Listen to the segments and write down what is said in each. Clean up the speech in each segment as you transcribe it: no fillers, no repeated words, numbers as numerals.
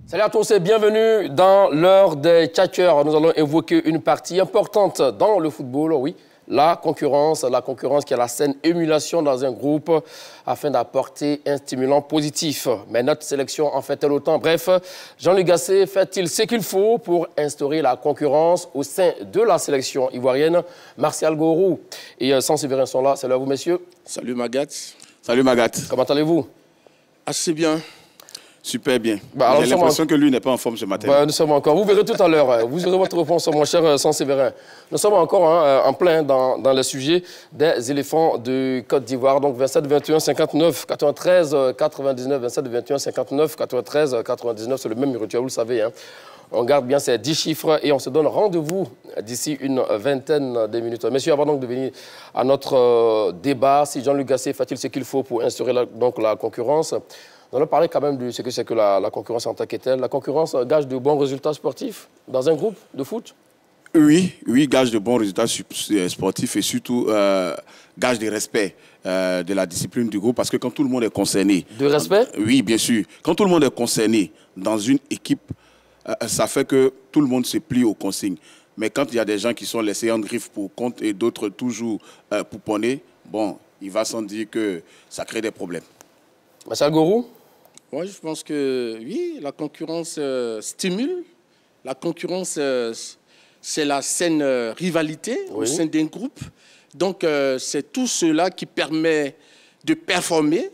Salut à tous et bienvenue dans l'heure des tchatcheurs. Nous allons évoquer une partie importante dans le football, oui, la concurrence qui est la saine émulation dans un groupe afin d'apporter un stimulant positif. Mais notre sélection en fait-elle autant? Bref, Jean-Luc Gasset fait-il ce qu'il faut pour instaurer la concurrence au sein de la sélection ivoirienne? Martial Gorou et Saint-Séverin sont là. Salut à vous, messieurs. Salut Magat. Salut Magat. Comment allez-vous? Assez bien. Super bien. Bah, j'ai l'impression que lui n'est pas en forme ce matin. Bah, nous sommes encore. Vous verrez tout à l'heure. Vous aurez votre réponse, mon cher Saint-Séverin. Nous sommes encore en plein dans le sujet des éléphants de Côte d'Ivoire. Donc 27, 21, 59, 93, 99, 27, 21, 59, 93, 99. C'est le même rituel, vous le savez. Hein. On garde bien ces 10 chiffres et on se donne rendez-vous d'ici une vingtaine de minutes. Messieurs, avant donc de venir à notre débat, si Jean-Luc Gasset fait-il ce qu'il faut pour instaurer la concurrence? Nous allons parler quand même de ce que c'est que la concurrence en tant que telle. La concurrence gage de bons résultats sportifs dans un groupe de foot? Oui, gage de bons résultats sportifs et surtout gage de respect de la discipline du groupe parce que quand tout le monde est concerné... De respect? Oui, bien sûr. Quand tout le monde est concerné dans une équipe, ça fait que tout le monde se plie aux consignes. Mais quand il y a des gens qui sont laissés en griffe pour compte et d'autres toujours pouponner, bon, il va sans dire que ça crée des problèmes. Martial Gorou? Moi, je pense que oui, la concurrence stimule. La concurrence, c'est la saine rivalité au sein d'un groupe. Donc, c'est tout cela qui permet de performer.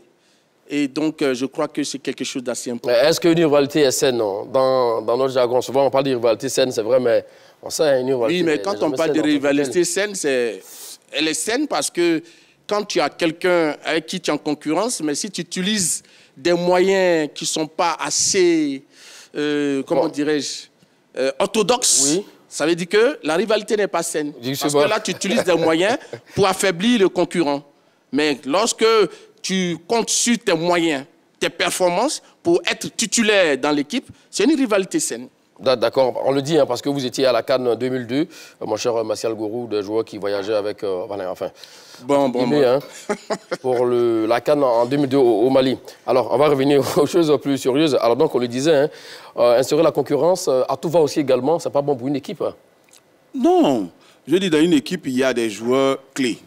Et donc, je crois que c'est quelque chose d'assez important. Est-ce qu'une rivalité est saine? Dans notre jargon, souvent, on parle de rivalité saine, c'est vrai, mais on sait une rivalité... Oui, mais quand on parle de rivalité saine, elle est saine parce que quand tu as quelqu'un avec qui tu es en concurrence, mais si tu utilises des moyens qui ne sont pas assez, comment dirais-je, orthodoxes, oui, ça veut dire que la rivalité n'est pas saine. Parce que là, tu utilises des moyens pour affaiblir le concurrent. Mais lorsque tu comptes sur tes moyens, tes performances, pour être titulaire dans l'équipe, c'est une rivalité saine. D'accord, on le dit, hein, parce que vous étiez à la CAN 2002, mon cher Martial Gorou, des joueurs qui voyageaient avec... enfin, hein, pour la CAN en 2002 au Mali. Alors, on va revenir aux choses plus sérieuses. Alors donc, on le disait, hein, instaurer la concurrence, à tout va aussi également, c'est pas bon pour une équipe. Hein. Non, je dis dans une équipe, il y a des joueurs clés.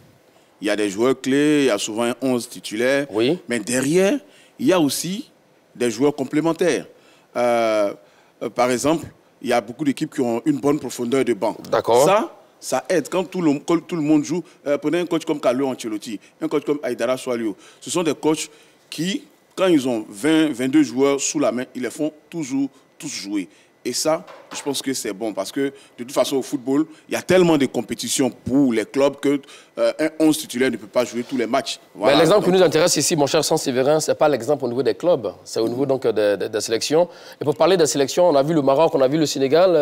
Il y a des joueurs clés, il y a souvent un 11 titulaire. Oui. Mais derrière, il y a aussi des joueurs complémentaires. Par exemple, il y a beaucoup d'équipes qui ont une bonne profondeur de banc. D'accord. Ça aide quand tout le monde joue. Prenez un coach comme Carlo Ancelotti, un coach comme Aïdara Soalio. Ce sont des coachs qui, quand ils ont 20, 22 joueurs sous la main, ils les font toujours tous jouer. Et ça, je pense que c'est bon parce que de toute façon, au football, il y a tellement de compétitions pour les clubs que un 11 titulaire ne peut pas jouer tous les matchs. Voilà. L'exemple qui nous intéresse ici, mon cher Saint-Séverin, ce n'est pas l'exemple au niveau des clubs, c'est au niveau donc, des sélections. Et pour parler des sélections, on a vu le Maroc, on a vu le Sénégal.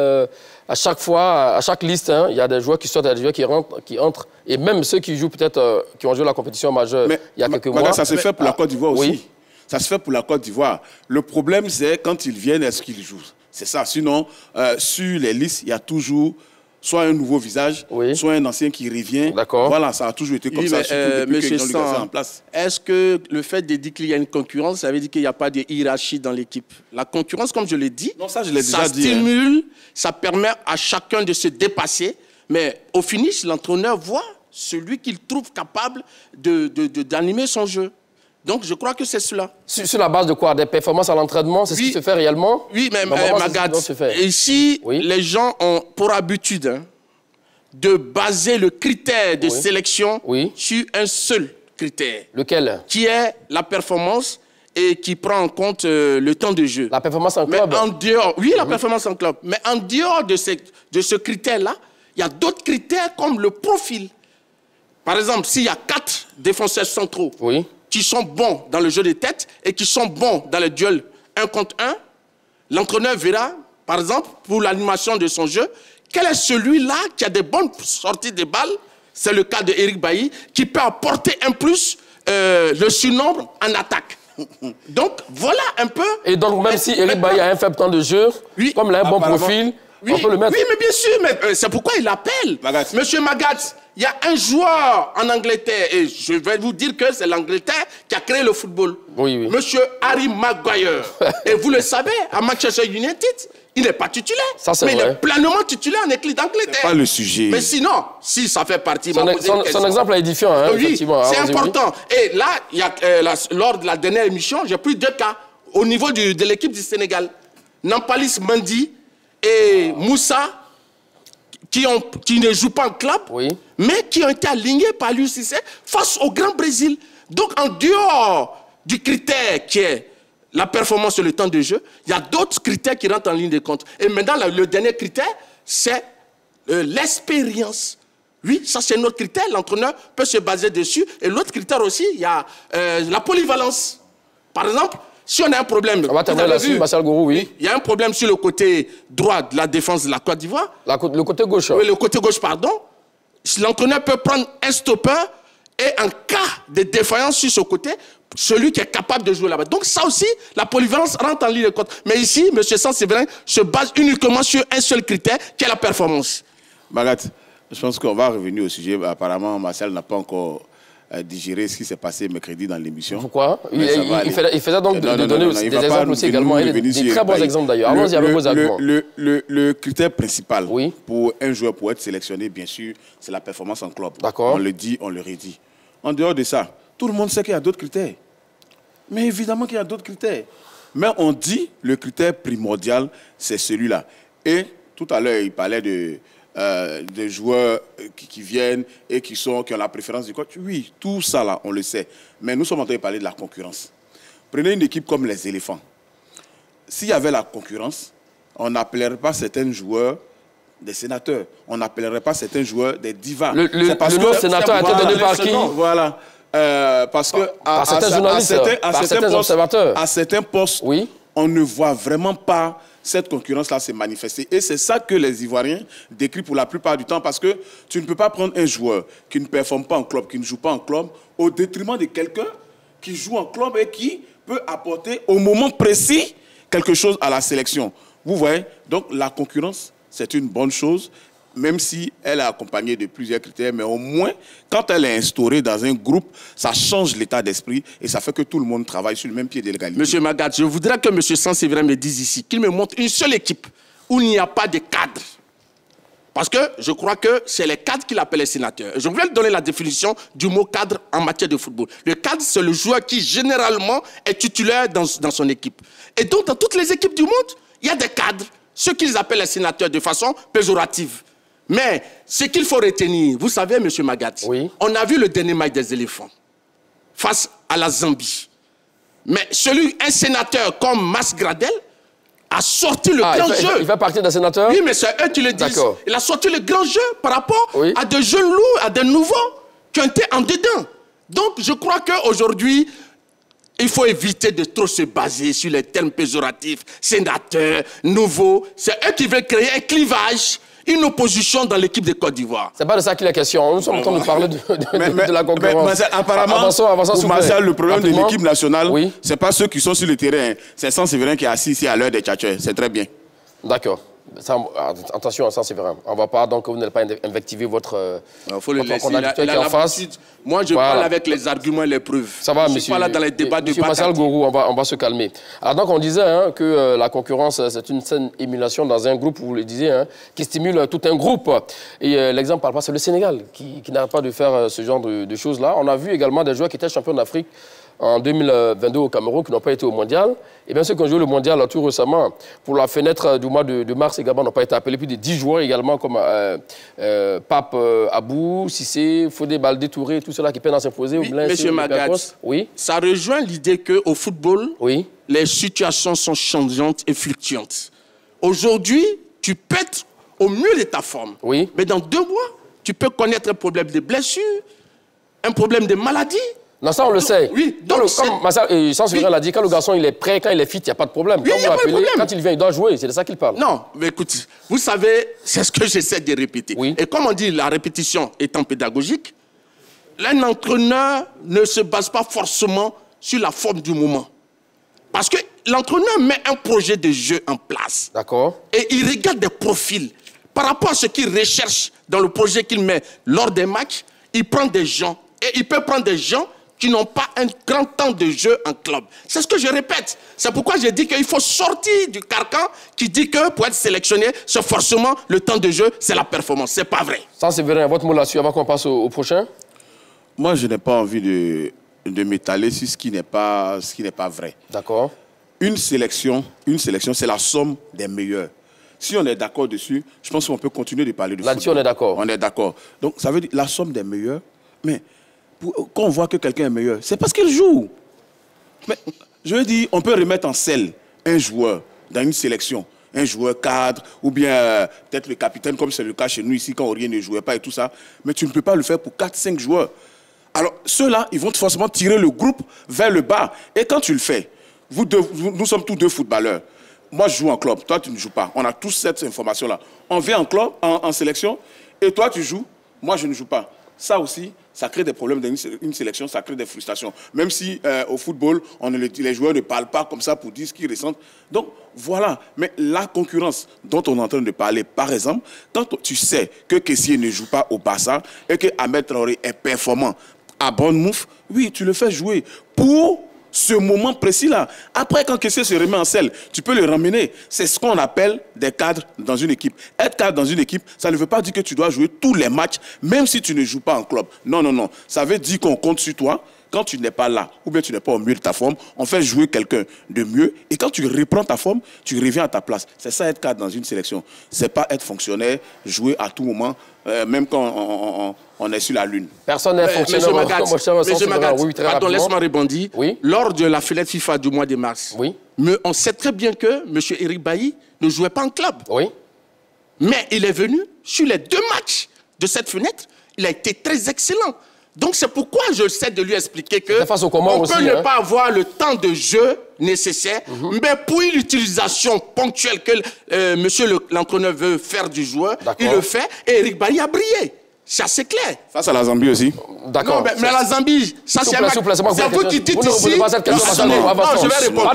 À chaque fois, à chaque liste, hein, il y a des joueurs qui sortent, il y a des joueurs qui entrent. Et même ceux qui jouent peut-être, qui ont joué la compétition majeure il y a quelques mois. Ça se fait pour la Côte d'Ivoire aussi. Oui. Ça se fait pour la Côte d'Ivoire. Le problème, c'est quand ils viennent, est-ce qu'ils jouent? C'est ça. Sinon, sur les listes, il y a toujours soit un nouveau visage, soit un ancien qui revient. D'accord. Voilà, ça a toujours été comme ça. Monsieur San, est-ce que le fait de dire qu'il y a une concurrence, ça veut dire qu'il n'y a pas de hiérarchie dans l'équipe? La concurrence, comme je l'ai dit, non, ça, je l'ai déjà dit, stimule, ça permet à chacun de se dépasser. Mais au finish, l'entraîneur voit celui qu'il trouve capable d'animer son jeu. Donc, je crois que c'est cela. Sur la base de quoi? Des performances à l'entraînement? C'est ce qui se fait réellement? Oui, mais Magat, ici, les gens ont pour habitude de baser le critère de sélection sur un seul critère. Lequel? Qui est la performance et qui prend en compte le temps de jeu. La performance en club? Mais en dehors, oui, la performance en club. Mais en dehors de ce critère-là, il y a d'autres critères comme le profil. Par exemple, s'il y a 4 défenseurs centraux, qui sont bons dans le jeu de tête et qui sont bons dans le duel 1 contre 1, l'entraîneur verra, par exemple, pour l'animation de son jeu, quel est celui-là qui a des bonnes sorties de balles, c'est le cas d'Eric Bailly, qui peut apporter un plus le surnombre en attaque. Donc, voilà un peu... Et donc, même si Eric Bailly a un faible temps de jeu, comme il a un bon profil, on peut le mettre... Oui, mais bien sûr, c'est pourquoi il appelle. Monsieur Magat, Il y a un joueur en Angleterre, et je vais vous dire que c'est l'Angleterre qui a créé le football. Oui, oui. Monsieur Harry Maguire. Et vous le savez, à Manchester United, il n'est pas titulaire. Ça, mais vrai. il est pleinement titulaire en équipe d'Angleterre. C'est pas le sujet. Mais sinon, si ça fait partie... Son exemple est édifiant, hein, oui, effectivement. c'est important. Et là, il y a, lors de la dernière émission, j'ai pris 2 cas au niveau de l'équipe du Sénégal. Nampalis Mendy et Moussa, qui ne jouent pas en club, oui, mais qui ont été alignés par l'UCC face au Grand Brésil. Donc, en dehors du critère qui est la performance sur le temps de jeu, il y a d'autres critères qui rentrent en ligne de compte. Et maintenant, le dernier critère, c'est l'expérience. Oui, ça c'est notre critère, l'entraîneur peut se baser dessus. Et l'autre critère aussi, il y a la polyvalence. Par exemple, si on a un problème... On va terminer là-dessus, Marcel Gourou, oui. Il y a un problème sur le côté droit de la défense de la Côte d'Ivoire. Le côté gauche. Oui, le côté gauche, pardon. L'entraîneur peut prendre un stopper et en cas de défaillance sur ce côté, celui qui est capable de jouer là-bas. Donc ça aussi, la polyvalence rentre en ligne de compte. Mais ici, M. Sanséverin se base uniquement sur un seul critère, qui est la performance. Magat, je pense qu'on va revenir au sujet. Apparemment, Marcel n'a pas encore digéré ce qui s'est passé mercredi dans l'émission. Pourquoi? Il faisait donc de donner des exemples aussi également. Des très bons exemples d'ailleurs. Allons-y avec vos arguments. Le critère principal oui, pour un joueur pour être sélectionné, bien sûr, c'est la performance en club. D'accord. On le dit, on le redit. En dehors de ça, tout le monde sait qu'il y a d'autres critères. Mais évidemment qu'il y a d'autres critères. Mais on dit le critère primordial, c'est celui-là. Et tout à l'heure, il parlait de joueurs qui viennent et qui ont la préférence du coach. Oui, tout ça là, on le sait. Mais nous sommes en train de parler de la concurrence. Prenez une équipe comme les éléphants. S'il y avait la concurrence, on n'appellerait pas certains joueurs des sénateurs. On n'appellerait pas certains joueurs des divas. Le nom sénateur a été donné par qui? Voilà. Parce que par certains journalistes, par certains observateurs. À certains postes, oui, on ne voit vraiment pas cette concurrence-là se manifester. Et c'est ça que les Ivoiriens décrivent pour la plupart du temps, parce que tu ne peux pas prendre un joueur qui ne performe pas en club, qui ne joue pas en club, au détriment de quelqu'un qui joue en club et qui peut apporter au moment précis quelque chose à la sélection. Vous voyez? Donc la concurrence, c'est une bonne chose, même si elle est accompagnée de plusieurs critères, mais au moins, quand elle est instaurée dans un groupe, ça change l'état d'esprit et ça fait que tout le monde travaille sur le même pied d'égalité. Monsieur Magat, je voudrais que M. Sanséverin me dise ici, qu'il me montre une seule équipe où il n'y a pas de cadre. Parce que je crois que c'est les cadres qu'il appelle les sénateurs. Je voulais donner la définition du mot cadre en matière de football. Le cadre, c'est le joueur qui, généralement, est titulaire dans son équipe. Et donc, dans toutes les équipes du monde, il y a des cadres, ceux qu'ils appellent les sénateurs de façon péjorative. Mais ce qu'il faut retenir, vous savez, M. Magat, oui, on a vu le dernier match des éléphants face à la Zambie. Mais un sénateur comme Mas Gradel a sorti le grand jeu. Il fait partie d'un sénateur? Oui, mais c'est eux qui le disent. Il a sorti le grand jeu par rapport à de jeunes loups, à de nouveaux qui ont été en dedans. Donc, je crois qu'aujourd'hui, il faut éviter de trop se baser sur les termes péjoratifs, sénateurs, nouveaux. C'est eux qui veulent créer un clivage, une opposition dans l'équipe de Côte d'Ivoire. C'est pas de ça qu'il est question. Nous sommes en train de parler de la concurrence. Mais apparemment, avançons, pour Marcel, le problème de l'équipe nationale, c'est pas ceux qui sont sur le terrain. C'est Sanséverin qui est assis ici à l'heure des tchatcheurs. C'est très bien. D'accord. Attention, Sanséverin. On ne va pas, donc vous n'allez pas invectiver votre conducteur qui est en face. Moi, je parle avec les arguments et les preuves. Ça va, monsieur. Je suis pas là dans les débats de Monsieur Marcel Gourou, on va se calmer. Alors donc, on disait que la concurrence, c'est une saine émulation dans un groupe, vous le disiez, qui stimule tout un groupe. Et l'exemple par rapport, c'est le Sénégal, qui n'arrête pas de faire ce genre de choses-là. On a vu également des joueurs qui étaient champions d'Afrique en 2022 au Cameroun, qui n'ont pas été au mondial. Et bien ceux qui ont joué le mondial tout récemment, pour la fenêtre du mois de mars également, n'ont pas été appelés. Plus de 10 joueurs également, comme Pape Abou, Cissé, Fodé Baldé, Touré, tout cela qui peinent à s'imposer. Oui, monsieur Magat, ça rejoint l'idée qu'au football, les situations sont changeantes et fluctuantes. Aujourd'hui, tu peux être au mieux de ta forme. Mais dans 2 mois, tu peux connaître un problème de blessure, un problème de maladie. Non, ça, on le sait. Oui, donc comme Marcel Sanséverin l'a dit, quand le garçon il est prêt, quand il est fit, il n'y a pas de problème. Oui, quand il vient, il doit jouer. C'est de ça qu'il parle. Non, mais écoute, vous savez, c'est ce que j'essaie de répéter. Et comme on dit, la répétition étant pédagogique, un entraîneur ne se base pas forcément sur la forme du moment. Parce que l'entraîneur met un projet de jeu en place. D'accord. Et il regarde des profils. par rapport à ce qu'il recherche dans le projet qu'il met lors des matchs, il prend des gens. Et il peut prendre des gens qui n'ont pas un grand temps de jeu en club. C'est ce que je répète. C'est pourquoi j'ai dit qu'il faut sortir du carcan qui dit que pour être sélectionné, c'est forcément le temps de jeu, c'est la performance. C'est pas vrai. Ça, c'est vrai. Votre mot là-dessus avant qu'on passe au prochain? Moi, je n'ai pas envie de m'étaler sur ce qui n'est pas vrai. D'accord. Une sélection, c'est la somme des meilleurs. Si on est d'accord dessus, je pense qu'on peut continuer de parler de football. Là-dessus, on est d'accord. On est d'accord. Donc, ça veut dire la somme des meilleurs. Mais quand on voit que quelqu'un est meilleur, c'est parce qu'il joue. Mais je veux dire, on peut remettre en selle un joueur dans une sélection. Un joueur cadre, ou bien peut-être le capitaine, comme c'est le cas chez nous ici, quand Aurélien ne jouait pas et tout ça. Mais tu ne peux pas le faire pour 4-5 joueurs. Alors, ceux-là, ils vont forcément tirer le groupe vers le bas. Et quand tu le fais, nous sommes tous deux footballeurs. Moi, je joue en club. Toi, tu ne joues pas. On a tous cette information-là. On vient en club, en sélection, et toi, tu joues. Moi, je ne joue pas. Ça aussi, ça crée des problèmes dans une sélection, ça crée des frustrations. Même si au football, les joueurs ne parlent pas comme ça pour dire ce qu'ils ressentent. Donc, voilà. Mais la concurrence dont on est en train de parler, par exemple, quand tu sais que Kessié ne joue pas au Barça et que Ahmed Traoré est performant à Bournemouth, oui, tu le fais jouer pour ce moment précis-là. Après, quand Kessié se remet en selle, tu peux le ramener. C'est ce qu'on appelle des cadres dans une équipe. Être cadre dans une équipe, ça ne veut pas dire que tu dois jouer tous les matchs, même si tu ne joues pas en club. Non, non, non. Ça veut dire qu'on compte sur toi. Quand tu n'es pas là, ou bien tu n'es pas au mieux de ta forme, on fait jouer quelqu'un de mieux. Et quand tu reprends ta forme, tu reviens à ta place. C'est ça être cadre dans une sélection. C'est pas être fonctionnaire, jouer à tout moment, même quand on est sur la lune. Personne n'est fonctionnaire. Pardon, laisse-moi répondre. Oui. Lors de la fenêtre FIFA du mois de mars, oui. On sait très bien que M. Eric Bailly ne jouait pas en club. Oui. Mais il est venu sur les 2 matchs de cette fenêtre. Il a été très excellent. Donc c'est pourquoi je sais de lui expliquer que on peut ne pas avoir le temps de jeu nécessaire, mais pour une utilisation ponctuelle que monsieur l'entraîneur veut faire du joueur, il le fait et Eric Bailly a brillé. C'est assez clair. Face à la Zambie aussi. D'accord. Mais la Zambie, ça c'est vous qui dites ici. Non, je vais répondre.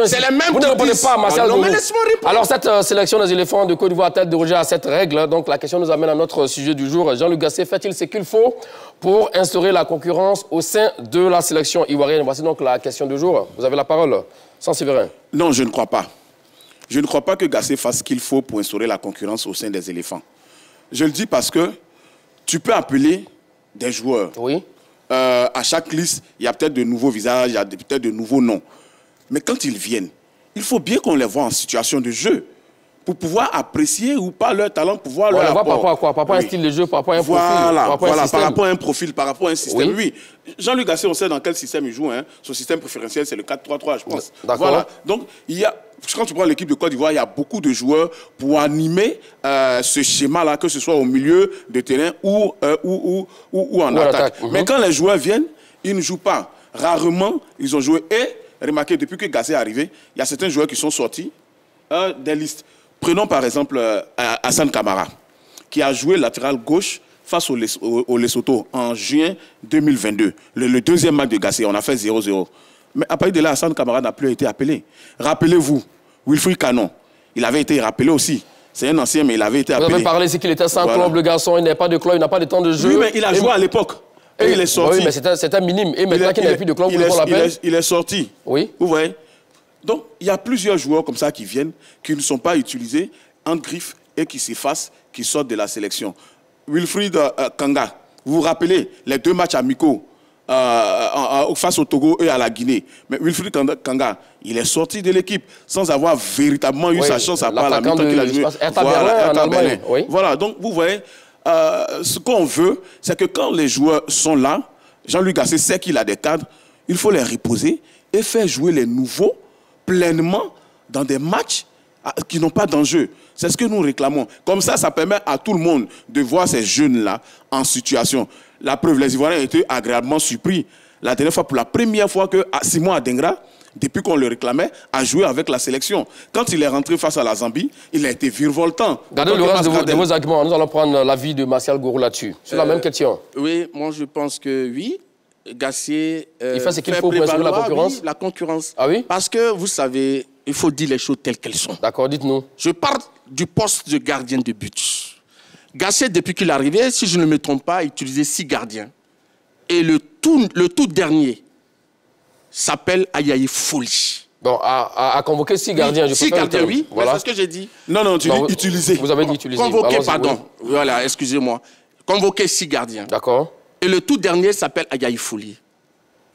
C'est les mêmes. Vous ne répondez pas, Martial. Non, mais laisse-moi répondre. Alors cette sélection des éléphants de Côte d'Ivoire a-t-elle dérogé à cette règle? Donc la question nous amène à notre sujet du jour. Jean-Luc Gasset fait-il ce qu'il faut pour instaurer la concurrence au sein de la sélection ivoirienne? Voici donc la question du jour. Vous avez la parole, Sans-Séverin. Non, je ne crois pas. Je ne crois pas que Gasset fasse ce qu'il faut pour instaurer la concurrence au sein des éléphants. Je le dis parce que tu peux appeler des joueurs. Oui. À chaque liste, il y a peut-être de nouveaux visages, il y a peut-être de nouveaux noms. Mais quand ils viennent, il faut bien qu'on les voit en situation de jeu pour pouvoir apprécier ou pas leur talent, pour voir leur apport. Par rapport à quoi? Par rapport à un style de jeu, par rapport à un profil? Par rapport à un profil, par rapport à un système. Oui. Jean-Luc Gasset, on sait dans quel système il joue. Hein. Son système préférentiel, c'est le 4-3-3, je pense. D'accord. Voilà. Donc, quand tu prends l'équipe de Côte d'Ivoire, il y a beaucoup de joueurs pour animer ce schéma-là, que ce soit au milieu de terrain ou en attaque. Mais quand les joueurs viennent, ils ne jouent pas. Rarement, ils ont joué. Et remarquez, depuis que Gasset est arrivé, il y a certains joueurs qui sont sortis des listes. Prenons par exemple Hassan Kamara, qui a joué latéral gauche face au Lesotho en juin 2022. Le deuxième match de Gasset, on a fait 0-0. Mais à partir de là, Hassan Kamara n'a plus été appelé. Rappelez-vous, Wilfried Canon, il avait été rappelé aussi. C'est un ancien, mais il avait été appelé. Vous avez parlé, c'est qu'il était sans club, le garçon, il n'a pas de club, il n'a pas de temps de jeu. Oui, mais il a joué à l'époque. Et il est sorti. Oui, mais c'était minime. Et maintenant qu'il n'a plus de club, vous l'appelle. Il est sorti. Oui. Vous voyez? Donc, il y a plusieurs joueurs comme ça qui viennent, qui ne sont pas utilisés en griffe et qui s'effacent, qui sortent de la sélection. Wilfried Kanga, vous vous rappelez les 2 matchs amicaux face au Togo et à la Guinée. Mais Wilfried Kanga, il est sorti de l'équipe sans avoir véritablement eu sa chance à part la mi-temps qu'il a joué. Voilà, donc vous voyez, ce qu'on veut, c'est que quand les joueurs sont là, Jean-Luc Gasset sait qu'il a des cadres, il faut les reposer et faire jouer les nouveaux pleinement dans des matchs qui n'ont pas d'enjeu. C'est ce que nous réclamons. Comme ça, ça permet à tout le monde de voir ces jeunes-là en situation. La preuve, les Ivoiriens ont été agréablement surpris. La dernière fois, pour la première fois que Simon Adengra, depuis qu'on le réclamait, a joué avec la sélection. Quand il est rentré face à la Zambie, il a été virevoltant. Gardez le reste de vos arguments. Nous allons prendre l'avis de Martial Gourou là-dessus. C'est la même question. Oui, moi je pense que oui. Gasset il fait ce qu'il faut pour instaurer la concurrence. Oui, la concurrence. Ah oui? Parce que, vous savez, il faut dire les choses telles qu'elles sont. D'accord, dites-nous. Je parle du poste de gardien de but. Gasset, depuis qu'il est arrivé, si je ne me trompe pas, utilisait 6 gardiens. Et le tout dernier s'appelle Ayayi Foli. Bon, à convoquer 6 gardiens. Oui, 6 gardiens, oui. Voilà. C'est ce que j'ai dit. Non, tu dis utiliser. Vous avez dit utiliser. Convoquer, pardon. Oui. Voilà, excusez-moi. Convoquer 6 gardiens. D'accord. Et le tout dernier s'appelle Ayayi Foli.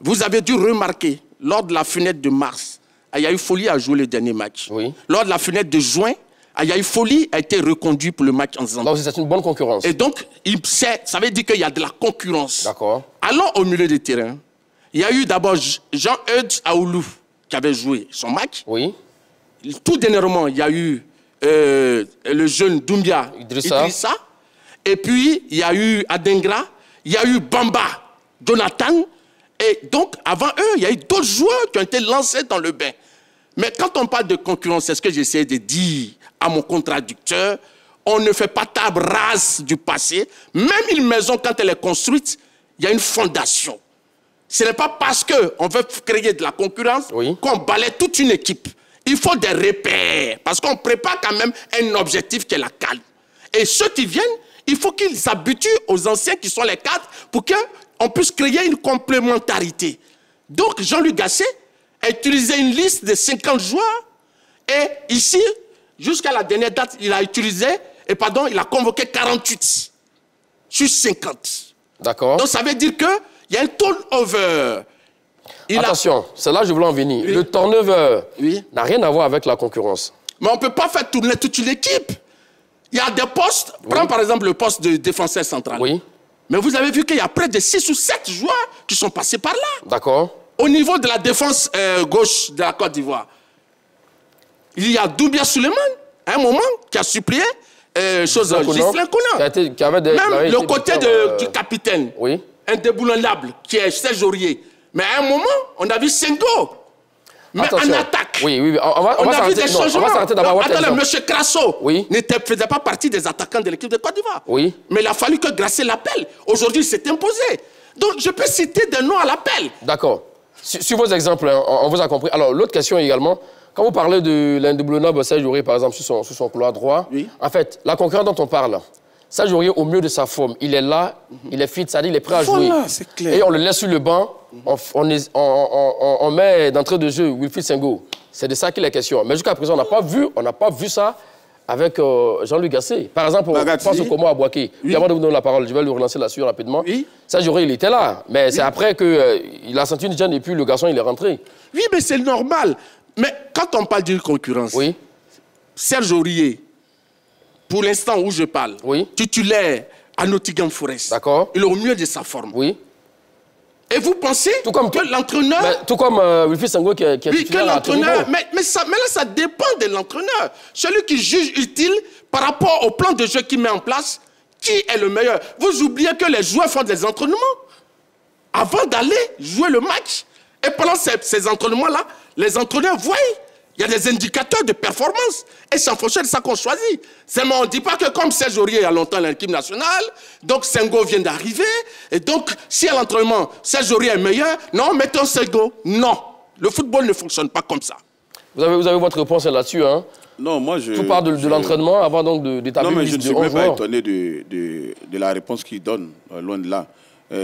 Vous avez dû remarquer, lors de la fenêtre de mars, Ayayi Foli a joué le dernier match. Oui. Lors de la fenêtre de juin, Ayayi Foli a été reconduit pour le match en Zambie. Donc c'est une bonne concurrence. Et donc, ça veut dire qu'il y a de la concurrence. D'accord. Allons au milieu du terrain. Il y a eu d'abord Jean-Eudes Aoulou qui avait joué son match. Oui. Tout dernièrement, il y a eu le jeune Doumbia Idrissa. Et puis, il y a eu Adengra. Il y a eu Bamba Jonathan. Et donc, avant eux, il y a eu d'autres joueurs qui ont été lancés dans le bain. Mais quand on parle de concurrence, c'est ce que j'essaie de dire à mon contradicteur. On ne fait pas table rase du passé. Même une maison, quand elle est construite, il y a une fondation. Ce n'est pas parce qu'on veut créer de la concurrence qu'on balaie toute une équipe. Il faut des repères, parce qu'on prépare quand même un objectif qui est la CAN. Et ceux qui viennent, il faut qu'ils s'habituent aux anciens qui sont les cadres pour qu'on puisse créer une complémentarité. Donc Jean-Luc Gasset a utilisé une liste de 50 joueurs et ici, jusqu'à la dernière date, il a convoqué 48 sur 50. D'accord. Donc ça veut dire qu'il y a un turnover. Attention, c'est là que je voulais en venir. Le turnover n'a rien à voir avec la concurrence. Mais on ne peut pas faire tourner toute une équipe. Il y a des postes, prends par exemple le poste de défenseur central. Oui. Mais vous avez vu qu'il y a près de 6 ou 7 joueurs qui sont passés par là. D'accord. Au niveau de la défense gauche de la Côte d'Ivoire, il y a Doumbia Suleiman, à un moment, qui a supplié Ghislain Konan. Même le côté du capitaine, indéboulonnable, qui est Serge Aurier. Mais à un moment, on a vu Senghor. Mais en attaque, on a vu des changements. Attendez, M. Crasso ne faisait pas partie des attaquants de l'équipe de Côte d'Ivoire. Oui. Mais il a fallu que Grasset l'appelle. Aujourd'hui, il s'est imposé. Donc, je peux citer des noms à l'appel. D'accord. Sur vos exemples, on vous a compris. Alors, l'autre question également, quand vous parlez de l'indéboulonnable Serge Aurier, par exemple, sur son couloir droit, en fait, la concurrence dont on parle, Serge Aurier, au mieux de sa forme, il est là, il est fit, c'est-à-dire il est prêt à jouer. C'est clair. Et on le laisse sur le banc, on met d'entrée de jeu Wilfried Senghor. C'est de ça qu'il est question. Mais jusqu'à présent, on n'a pas vu ça avec Jean-Luc Gasset. Par exemple, on pense au Komo Abouaké. Avant de vous donner la parole, je vais le relancer là-dessus rapidement. Serge Aurier, il était là, mais c'est après qu'il a senti une gêne et puis le garçon, il est rentré. Oui, mais c'est normal. Mais quand on parle d'une concurrence, Serge Aurier, pour l'instant où je parle, titulaire à Nottingham Forest, il est au mieux de sa forme. Oui. Et vous pensez que l'entraîneur... Tout comme Wilfried Senghor qui est titulaire à tout niveau. Mais là, ça dépend de l'entraîneur. Celui qui juge utile par rapport au plan de jeu qu'il met en place, qui est le meilleur. Vous oubliez que les joueurs font des entraînements avant d'aller jouer le match. Et pendant ces entraînements-là, les entraîneurs voient. Il y a des indicateurs de performance. Et c'est en fonction de ça qu'on choisit. On ne dit pas que comme Serge Aurier il y a longtemps à l'équipe nationale, donc Senghor vient d'arriver. Et donc, si à l'entraînement, Serge Aurier est meilleur, non, mettons Senghor. Non. Le football ne fonctionne pas comme ça. Vous avez votre réponse là-dessus, hein? Non, moi je... Tout part de l'entraînement avant donc d'établir une liste de 11 joueurs. Non, mais je ne suis même pas étonné de la réponse qu'il donne, loin de là.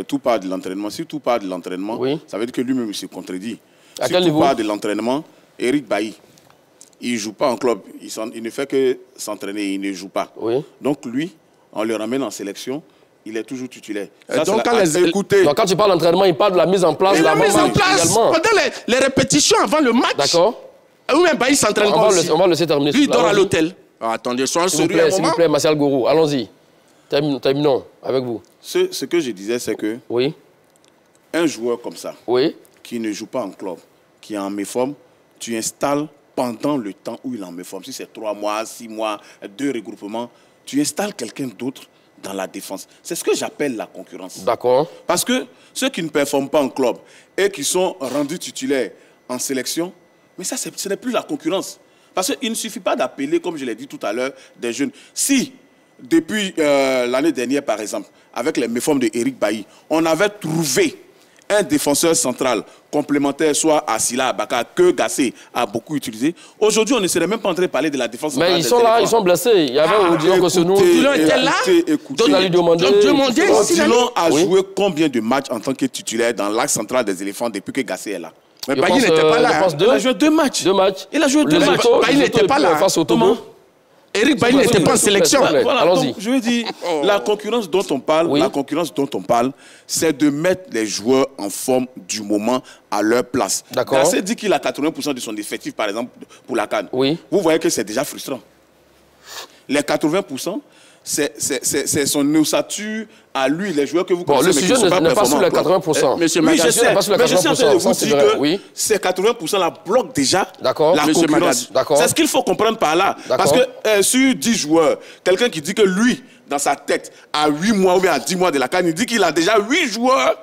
Tout part de l'entraînement. Si tout part de l'entraînement, ça veut dire que lui-même il se contredit. À quel niveau? Tout part de l'entraînement, Eric Bailly, il ne joue pas en club. Il ne fait que s'entraîner, il ne joue pas. Donc lui, on le ramène en sélection, il est toujours titulaire. Donc quand tu parles d'entraînement, il parle de la mise en place. La mise en place pendant les répétitions avant le match. D'accord. Ou même Bailly s'entraîne pas aussi. On va le laisser terminer. Lui, il dort à l'hôtel. Attendez, sois un sérieux. S'il vous plaît, Martial Gourou, allons-y. Terminons avec vous. Ce que je disais, c'est que un joueur comme ça, qui ne joue pas en club, qui est en méforme, tu installes pendant le temps où il est en méforme. Si c'est 3 mois, 6 mois, 2 regroupements, tu installes quelqu'un d'autre dans la défense. C'est ce que j'appelle la concurrence. D'accord. Parce que ceux qui ne performent pas en club et qui sont rendus titulaires en sélection, mais ça, ce n'est plus la concurrence. Parce qu'il ne suffit pas d'appeler, comme je l'ai dit tout à l'heure, des jeunes. Si, depuis l'année dernière, par exemple, avec les méformes de Eric Bailly, on avait trouvé un défenseur central complémentaire, soit Asila Abaka, que Gassé a beaucoup utilisé. Aujourd'hui, on ne serait même pas en train de parler de la défense centrale. Mais ils sont là, ils sont blessés. Il y avait Odilon Kosunu. Odilon était là. On a lui demandé. Odilon a joué combien de matchs en tant que titulaire dans l'axe central des éléphants depuis que Gassé est là? Mais Bailly n'était pas là. Il a joué 2 matchs. 2 matchs. Il a joué 2 matchs. Bailly n'était pas là. Face au Togo. Eric Bailly n'était pas en sélection. Voilà, donc, je veux dire, la concurrence dont on parle, c'est de mettre les joueurs en forme du moment à leur place. D'accord. Gassé dit qu'il a 80% de son effectif, par exemple, pour la CAN. Oui. Vous voyez que c'est déjà frustrant. Les 80%, c'est son ossature à lui, les joueurs que vous connaissez. Le sujet n'est pas sur les 80%. Monsieur Magath, je sais, mais je suis en train de vous dire que ces 80%-là bloquent déjà la concurrence. C'est ce qu'il faut comprendre par là. Parce que sur 10 joueurs, quelqu'un qui dit que lui, dans sa tête, à 8 mois ou bien à 10 mois de la CAN, il dit qu'il a déjà 8 joueurs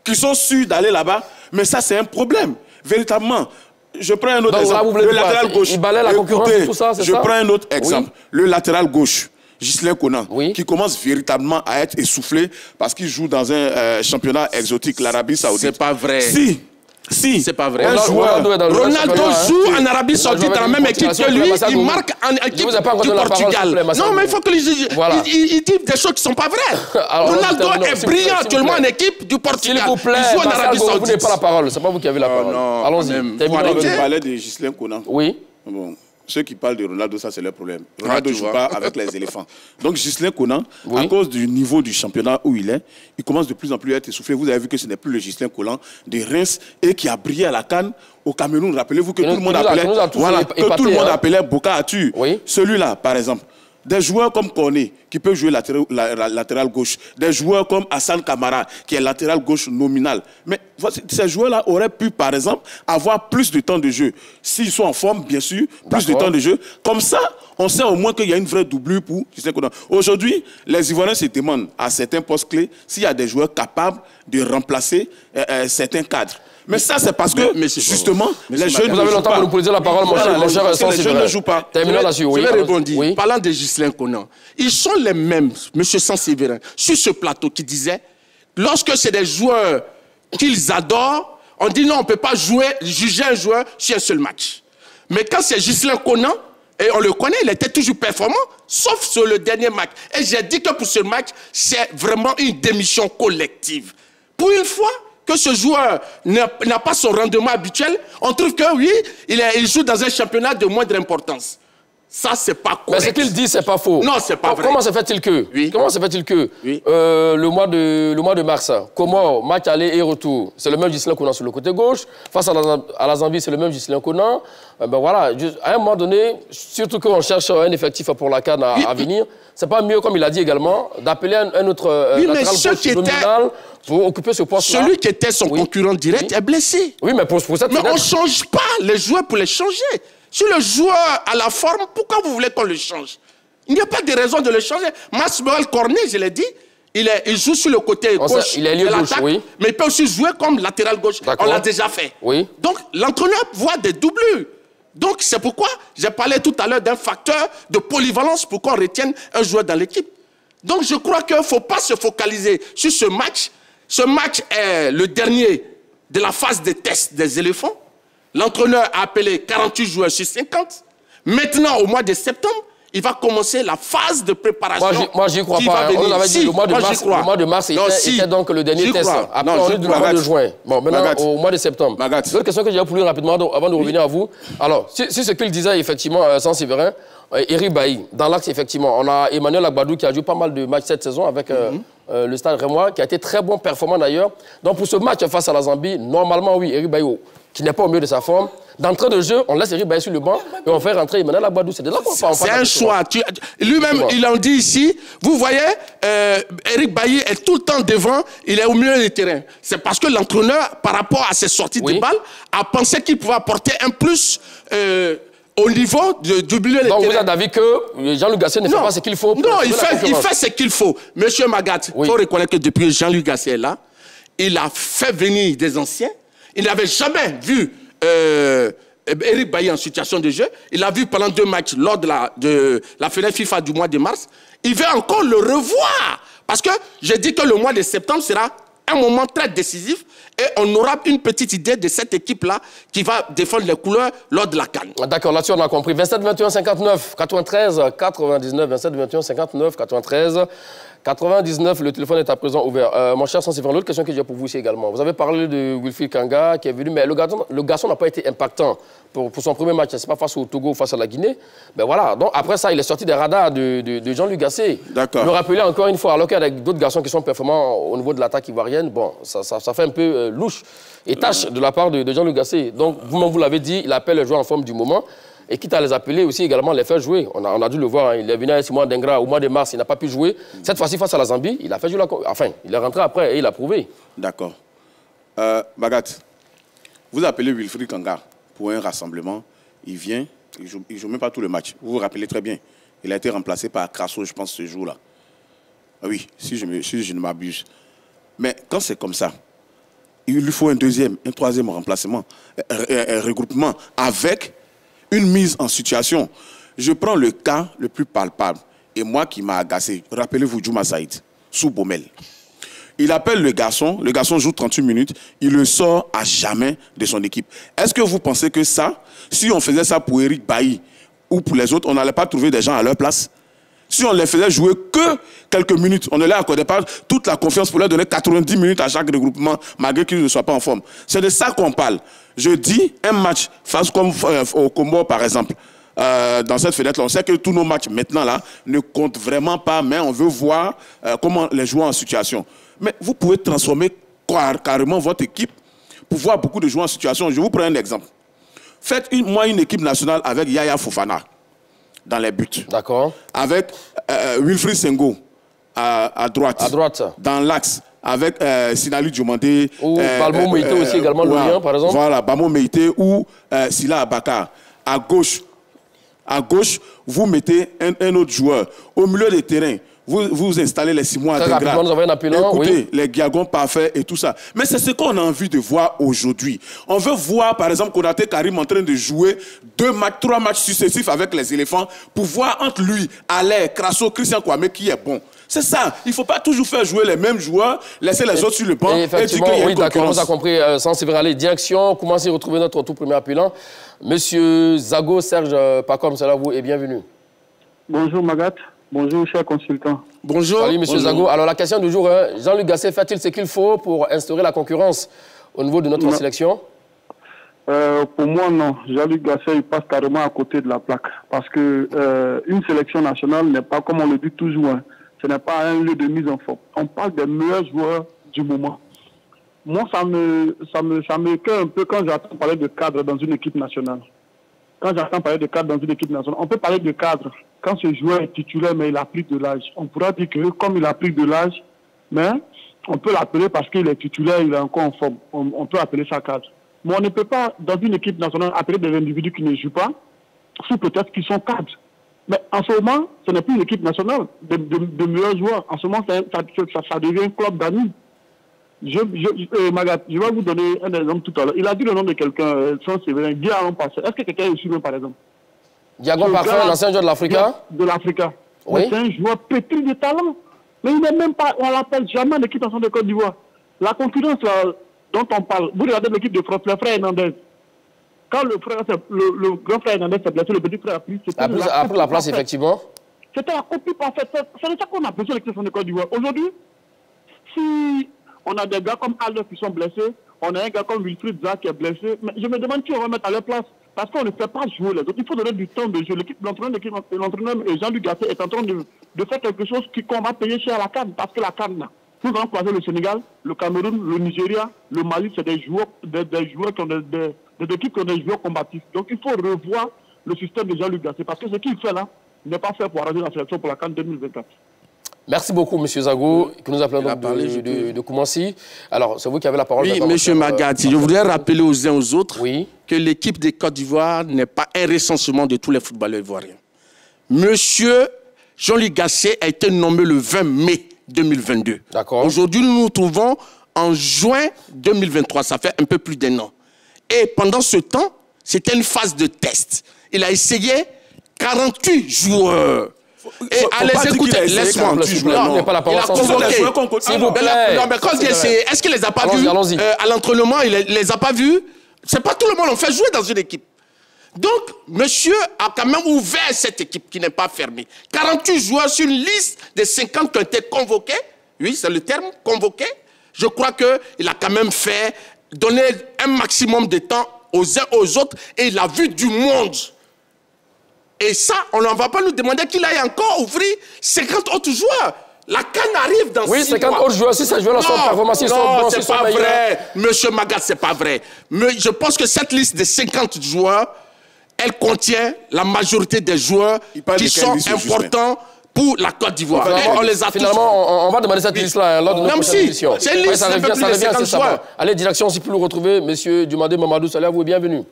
qui sont sûrs d'aller là-bas. Mais ça, c'est un problème. Véritablement. Je prends un autre exemple. Le latéral gauche. Il balaie la concurrence et tout ça, c'est ça? Je prends un autre exemple. Le latéral gauche. Ghislain Konan, qui commence véritablement à être essoufflé parce qu'il joue dans un championnat exotique, l'Arabie Saoudite. C'est pas vrai. Si. C'est pas vrai. Ronaldo joue en Arabie Saoudite dans la même équipe que lui. Il marque en équipe du Portugal. Non, mais il faut que il dise des choses qui ne sont pas vraies. Ronaldo est brillant actuellement en équipe du Portugal. S'il vous plaît, il joue en Arabie Saoudite. Vous n'avez pas la parole. C'est pas vous qui avez la parole. Allons-y. Vous parlez de Ghislain Konan. Oui. Bon. Ceux qui parlent de Ronaldo, ça c'est leur problème. Ronaldo ne joue pas avec les éléphants. Donc Ghislain Konan, à cause du niveau du championnat où il est, il commence de plus en plus à être essoufflé. Vous avez vu que ce n'est plus le Ghislain Konan de Reims et qui a brillé à la CAN au Cameroun. Rappelez-vous que tout le monde appelait Boka Atu. Celui-là, par exemple. Des joueurs comme Koné, qui peut jouer latéral gauche. Des joueurs comme Hassan Kamara, qui est latéral gauche nominal. Mais ces joueurs-là auraient pu, par exemple, avoir plus de temps de jeu. S'ils sont en forme, bien sûr, plus de temps de jeu. Comme ça, on sait au moins qu'il y a une vraie doublure pour... Aujourd'hui, les Ivoiriens se demandent à certains postes clés s'il y a des joueurs capables de remplacer certains cadres. Mais ça, c'est parce que, justement, les jeunes ne jouent pas. Vous avez longtemps pour nous poser la parole, mon cher. Les jeunes ne jouent pas. Terminons là-dessus, oui. Je vais rebondir. Parlant de Ghislain Konan, ils sont les mêmes, M. Sanséverin, sur ce plateau qui disaient, lorsque c'est des joueurs qu'ils adorent, on dit non, on ne peut pas juger un joueur sur un seul match. Mais quand c'est Ghislain Konan, et on le connaît, il était toujours performant, sauf sur le dernier match. Et j'ai dit que pour ce match, c'est vraiment une démission collective. Pour une fois que ce joueur n'a pas son rendement habituel, on trouve que oui, il joue dans un championnat de moindre importance. Ça, c'est pas correct. Mais ce qu'il dit, c'est pas faux. Non, c'est pas vrai. Comment se fait-il que le mois de mars, comment match aller et retour, c'est le même Ghislain Konan sur le côté gauche, face à la Zambie, c'est le même Ghislain Konan. Ben voilà, à un moment donné, surtout qu'on cherche un effectif pour la CAN à venir, c'est pas mieux, comme il a dit également, d'appeler un autre latéral gauche nominal pour occuper ce poste-là. Celui qui était son concurrent direct est blessé. Oui, mais pour cette Mais on ne change pas les joueurs pour les changer. Si le joueur a la forme, pourquoi vous voulez qu'on le change? Il n'y a pas de raison de le changer. Masbel Cornet, je l'ai dit, il joue sur le côté gauche de l'attaque, mais il peut aussi jouer comme latéral gauche. On l'a déjà fait. Donc, l'entraîneur voit des doublures. Donc, c'est pourquoi j'ai parlé tout à l'heure d'un facteur de polyvalence pour qu'on retienne un joueur dans l'équipe. Donc, je crois qu'il ne faut pas se focaliser sur ce match. Ce match est le dernier de la phase de test des éléphants. L'entraîneur a appelé 48 joueurs sur 50. Maintenant, au mois de septembre, il va commencer la phase de préparation. Moi, j'y crois pas. On avait dit le mois de mars était donc le dernier test. Après, on est du mois de juin. Bon, maintenant, au mois de septembre. L'autre question que j'ai pour lui rapidement, avant de revenir à vous. Alors, si ce qu'il disait, effectivement, Sanséverin, Eric Bailly, dans l'axe, effectivement, on a Emmanuel Agbadou qui a joué pas mal de matchs cette saison avec le Stade Rémois, qui a été très bon performant d'ailleurs. Donc, pour ce match face à la Zambie, normalement, oui, Eric Bailly, qui n'est pas au mieux de sa forme. D'entrée de jeu, on laisse Eric Bailly sur le banc et on fait rentrer Emmanuel Agbadou. C'est de là qu'on parle. C'est un choix. Lui-même, il en dit ici. Vous voyez, Eric Bailly est tout le temps devant. Il est au milieu du terrain. C'est parce que l'entraîneur, par rapport à ses sorties de balle, a pensé qu'il pouvait apporter un plus au niveau du milieu du terrain. Donc vous êtes d'avis que Jean-Luc Gasset ne fait pas ce qu'il faut? Non, il fait ce qu'il faut. Monsieur Magath, il faut reconnaître que depuis que Jean-Luc Gasset est là, il a fait venir des anciens. Il n'avait jamais vu Eric Bailly en situation de jeu. Il l'a vu pendant 2 matchs lors de la fenêtre FIFA du mois de mars. Il veut encore le revoir. Parce que j'ai dit que le mois de septembre sera un moment très décisif et on aura une petite idée de cette équipe-là qui va défendre les couleurs lors de la CAN. D'accord, là-dessus on a compris. 27 21 59 93 99, 27 21 59 93 99, le téléphone est à présent ouvert. Mon cher Sansevran, l'autre question que j'ai pour vous aussi également. Vous avez parlé de Wilfried Kanga qui est venu, mais le garçon n'a pas été impactant pour son premier match. C'est pas face au Togo ou face à la Guinée. Ben voilà, donc après ça, il est sorti des radars de Jean-Luc Gasset. D'accord. Me rappeler encore une fois, alors qu'il y a d'autres garçons qui sont performants au niveau de l'attaque ivoirienne, bon, ça fait un peu louche et tâche de la part de Jean-Luc Gasset. Donc, vous-même, vous l'avez dit, il appelle les joueurs en forme du moment. Et quitte à les appeler aussi également, les faire jouer. On a dû le voir, hein. Il est venu à Simon Dengra au mois de mars, il n'a pas pu jouer. Cette fois-ci, face à la Zambie, il a fait jouer enfin, il est rentré après et il a prouvé. D'accord. Bagat, vous appelez Wilfried Kanga pour un rassemblement. Il vient, il ne joue même pas tout le match. Vous vous rappelez très bien. Il a été remplacé par Crasso, je pense, ce jour-là. Oui, si je ne m'abuse. Mais quand c'est comme ça, il lui faut un deuxième, un troisième remplacement, un regroupement avec une mise en situation. Je prends le cas le plus palpable et moi qui m'a agacé. Rappelez-vous Djouma Saïd, sous Baumel. Il appelle le garçon joue 38 minutes, il le sort à jamais de son équipe. Est-ce que vous pensez que ça, si on faisait ça pour Eric Bailly ou pour les autres, on n'allait pas trouver des gens à leur place? Si on les faisait jouer que quelques minutes, on ne leur accordait pas toute la confiance pour leur donner 90 minutes à chaque regroupement, malgré qu'ils ne soient pas en forme. C'est de ça qu'on parle. Je dis, un match face comme au Combo, par exemple, dans cette fenêtre-là, on sait que tous nos matchs maintenant là ne comptent vraiment pas, mais on veut voir comment les joueurs en situation. Mais vous pouvez transformer carrément votre équipe pour voir beaucoup de joueurs en situation. Je vous prends un exemple. Faites-moi une équipe nationale avec Yaya Fofana dans les buts. D'accord. Avec Wilfried Senghor à droite. À droite. Dans l'axe. Avec Sinali Diomandé. Ou Balmo Meïté aussi également, le Lyon, par exemple. Voilà, Balmo Meïté ou Sila Abakar. À gauche, vous mettez un autre joueur. Au milieu des terrains, vous installez les Simon Adengra. Écoutez, les Guiagons parfaits et tout ça. Mais c'est ce qu'on a envie de voir aujourd'hui. On veut voir, par exemple, Konaté Karim en train de jouer 3 matchs successifs avec les éléphants pour voir entre lui, Alain, Crasso, Christian Kwame qui est bon. C'est ça. Il ne faut pas toujours faire jouer les mêmes joueurs, laisser les autres sur le banc et dire qu'il y a une concurrence. On a compris. Sans sévérer, direction, commencez à retrouver notre tout premier appelant. Monsieur Zago Serge Pacom, c'est là vous et bienvenue. Bonjour Magat. Bonjour, cher consultant. Bonjour. Salut, monsieur Zago. Alors, la question du jour, hein, Jean-Luc Gasset fait-il ce qu'il faut pour instaurer la concurrence au niveau de notre sélection? Pour moi, non. Jean-Luc Gasset, il passe carrément à côté de la plaque. Parce que une sélection nationale n'est pas, comme on le dit toujours, hein, ce n'est pas un lieu de mise en forme. On parle des meilleurs joueurs du moment. Moi, ça m'écoeure un peu quand j'entends parler de cadre dans une équipe nationale. Quand j'entends parler de cadre dans une équipe nationale, on peut parler de cadre quand ce joueur est titulaire, mais il a pris de l'âge. On pourra dire que comme il a pris de l'âge, mais on peut l'appeler parce qu'il est titulaire, il est encore en forme. On peut appeler ça cadre. Mais on ne peut pas, dans une équipe nationale, appeler des individus qui ne jouent pas, sous peut-être qu'ils sont cadres. Mais en ce moment, ce n'est plus une équipe nationale de meilleurs joueurs. En ce moment, ça devient un club d'amis. Magat, je vais vous donner un exemple tout à l'heure. Il a dit le nom de quelqu'un, sans Séverin, Guillaume Parfait. Est-ce que quelqu'un est suivi, par exemple? Diagon Parfait, l'ancien joueur de l'Africa? De l'Africa. Oui. C'est un joueur pétri de talent. Mais il n'est même pas, on l'appelle jamais l'équipe nationale de Côte d'Ivoire. La concurrence là, dont on parle, vous regardez l'équipe de le frère Hernandez. Quand le grand frère Hernandez s'est blessé, le petit frère a pris la place, effectivement. C'était la copie parfaite. C'est ça qu'on a besoin de l'équipe nationale de Côte d'Ivoire. Aujourd'hui, si on a des gars comme Alder qui sont blessés, on a un gars comme Wilfried Zaha qui est blessé, mais je me demande qui on va mettre à leur place. Parce qu'on ne fait pas jouer les autres. Il faut donner du temps de jeu. L'entraîneur Jean-Luc Gasset est en train de faire quelque chose qu'on va payer cher à la CAN. Parce que la CAN, nous allons croiser le Sénégal, le Cameroun, le Nigeria, le Mali, c'est des joueurs, des joueurs qui ont des équipes qui ont des joueurs combatifs. Donc il faut revoir le système de Jean-Luc Gasset. Parce que ce qu'il fait là n'est pas fait pour arranger la sélection pour la CAN 2024. Merci beaucoup, M. Zago, que nous appelons de Koumassi. Alors, c'est vous qui avez la parole. Oui, M. Magati, je voudrais rappeler aux uns aux autres que l'équipe de Côte d'Ivoire n'est pas un recensement de tous les footballeurs ivoiriens. M. Jean-Luc Gasset a été nommé le 20 mai 2022. D'accord. Aujourd'hui, nous nous trouvons en juin 2023. Ça fait un peu plus d'1 an. Et pendant ce temps, c'était une phase de test. Il a essayé 48 joueurs. Et à les écouter, laisse-moi. Il n'a pas la parole. Il a convoqué. S'il vous plaît. Non, mais quand il essayé, est-ce qu'il les a pas vus à l'entraînement? Il les a pas vus? C'est pas tout le monde. On fait jouer dans une équipe. Donc, monsieur a quand même ouvert cette équipe qui n'est pas fermée. 48 joueurs sur une liste de 50 qui ont été convoqués. Oui, c'est le terme, convoqués. Je crois qu'il a quand même fait donner un maximum de temps aux uns aux autres et il a vu du monde. Et ça, on ne va pas nous demander qu'il aille encore ouvrir 50 autres joueurs. La CAN arrive dans 6 mois. Oui, 50 autres joueurs, si ces joueurs-là sont performants, ils sont bons, c'est pas vrai. Monsieur Magat, c'est pas vrai. Mais je pense que cette liste de 50 joueurs, elle contient la majorité des joueurs qui sont importants pour la Côte d'Ivoire. On les a finalement, on va demander cette liste-là lors de notre prochaine émission. C'est une liste, ça revient, c'est ça. Allez, direction, si vous le retrouver, monsieur Diomandé Mamadou Saleh, vous bienvenue.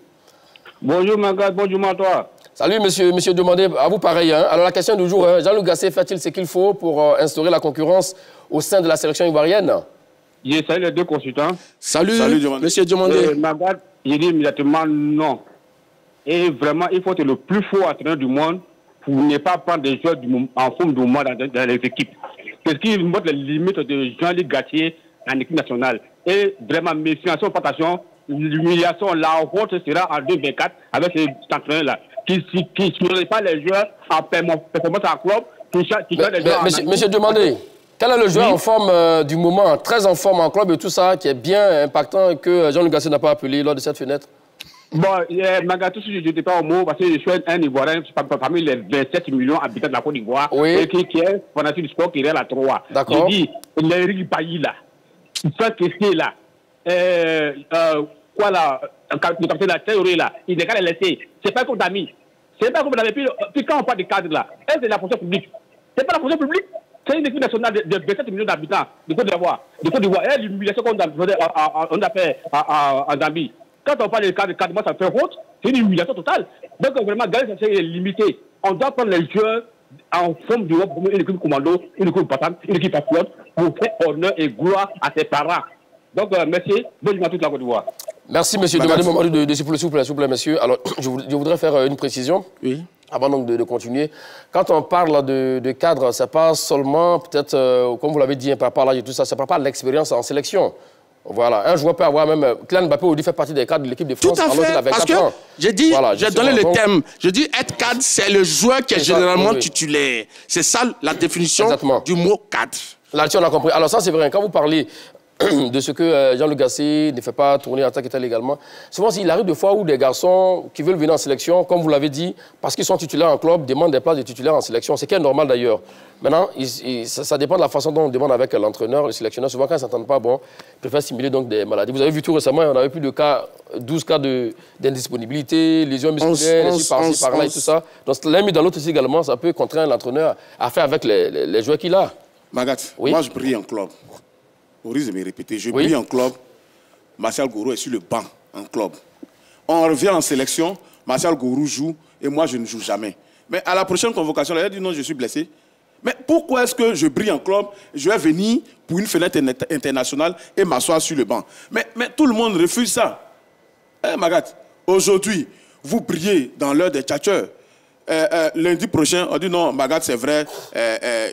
Bonjour Magat, bonjour Matois. Salut monsieur Diomandé, à vous pareil. Hein. Alors la question du jour, Jean-Luc Gasset fait-il ce qu'il faut pour instaurer la concurrence au sein de la sélection ivoirienne? Salut les deux consultants. Salut monsieur Diomandé. Magat, il dit immédiatement non. Et vraiment, il faut être le plus fort entraîneur du monde pour ne pas prendre des joueurs en forme du monde dans les équipes. Parce qu'il montre les limites de Jean-Luc Gasset en équipe nationale. Et vraiment, méfiance, attention, l'humiliation, la honte sera en 2024 avec cet entraîneur-là. Qui ne pas les joueurs en performance en club, qui gagne les joueurs Monsieur Diomandé, quel est le joueur en forme du moment, très en forme en club et tout ça, qui est bien impactant que Jean-Luc Gasset n'a pas appelé lors de cette fenêtre? Bon, Magatou, je n'étais pas au mot parce que je suis un Ivoirien parmi les 27 millions d'habitants de la Côte d'Ivoire, et qui est fanatique du sport qui est à 3. D'accord. Je dis, l'Éric Bailly là, il fait que là, quoi là, le capitaine de la théorie là, il n'est qu'à les laisser. C'est pas comme d'amis. C'est pas comme d'amis. Puis quand on parle de cadre là, c'est la fonction publique. C'est pas la fonction publique. C'est une équipe nationale de 27 millions d'habitants de Côte d'Ivoire. Et l'humiliation qu'on a fait en Zambie. Quand on parle de cadre, moi ça fait honte. C'est une humiliation totale. Donc vraiment, Galles, c'est limité. On doit prendre les joueurs en forme de une équipe commando, une équipe patente, une équipe patriote pour faire honneur et gloire à ses parents. Donc, merci. Bonne journée à toute la Côte d'Ivoire. Merci, monsieur. Demandez Mamadou s'il vous plaît, monsieur. Alors, je voudrais faire une précision. Oui. Avant donc de continuer. Quand on parle de cadre, ce n'est pas seulement, peut-être, comme vous l'avez dit, par rapport à l'âge et tout ça, ça ne parle pas de l'expérience en sélection. Voilà, un joueur peut avoir même... Kylian Mbappé aujourd'hui fait partie des cadres de l'équipe de France. Tout à fait, parce que j'ai dit, voilà, j'ai donné le thème. Je dis être cadre, c'est le joueur qui est généralement titulaire. C'est ça la définition du mot cadre. Là-dessus, on a compris. Alors ça, c'est vrai. Quand vous parlez de ce que Jean-Luc Gasset ne fait pas tourner en tant que tel également, souvent, il arrive des fois où des garçons qui veulent venir en sélection, comme vous l'avez dit, parce qu'ils sont titulaires en club, demandent des places de titulaires en sélection. C'est qui est normal d'ailleurs. Maintenant, ça dépend de la façon dont on demande avec l'entraîneur, le sélectionneur. Souvent, quand ils ne s'entendent pas, bon, ils préfèrent simuler donc des maladies. Vous avez vu tout récemment, on avait plus de cas, 12 cas d'indisponibilité, lésions musculaires, par-ci, par-là et tout ça. Donc, l'un mis dans l'autre aussi également, ça peut contraindre l'entraîneur à faire avec les joueurs qu'il a. Magat, moi, je brille en club. Au risque de me répéter, je brille en club. Martial Gourou est sur le banc en club. On revient en sélection, Martial Gourou joue et moi, je ne joue jamais. Mais à la prochaine convocation, il a dit non, je suis blessé. Mais pourquoi est-ce que je brille en club, je vais venir pour une fenêtre internationale et m'asseoir sur le banc? Mais tout le monde refuse ça. Magat, aujourd'hui, vous brillez dans l'heure des tchatcheurs. Lundi prochain, on dit non, Magat, c'est vrai,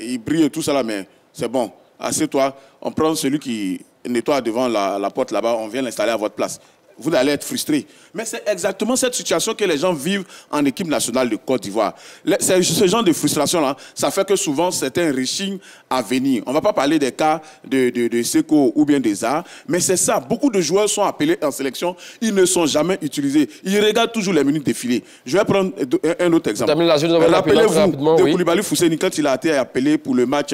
il brille et tout ça là, mais c'est bon. Assieds-toi, on prend celui qui nettoie devant la porte là-bas, on vient l'installer à votre place. Vous allez être frustré. Mais c'est exactement cette situation que les gens vivent en équipe nationale de Côte d'Ivoire. Ce genre de frustration-là, ça fait que souvent, c'est un rechigne à venir. On ne va pas parler des cas de Seko ou bien des Arts, mais c'est ça. Beaucoup de joueurs sont appelés en sélection, ils ne sont jamais utilisés. Ils regardent toujours les minutes défiler. Je vais prendre un autre exemple. Rappelez-vous de Koulibaly Fousseni quand il a été appelé pour le match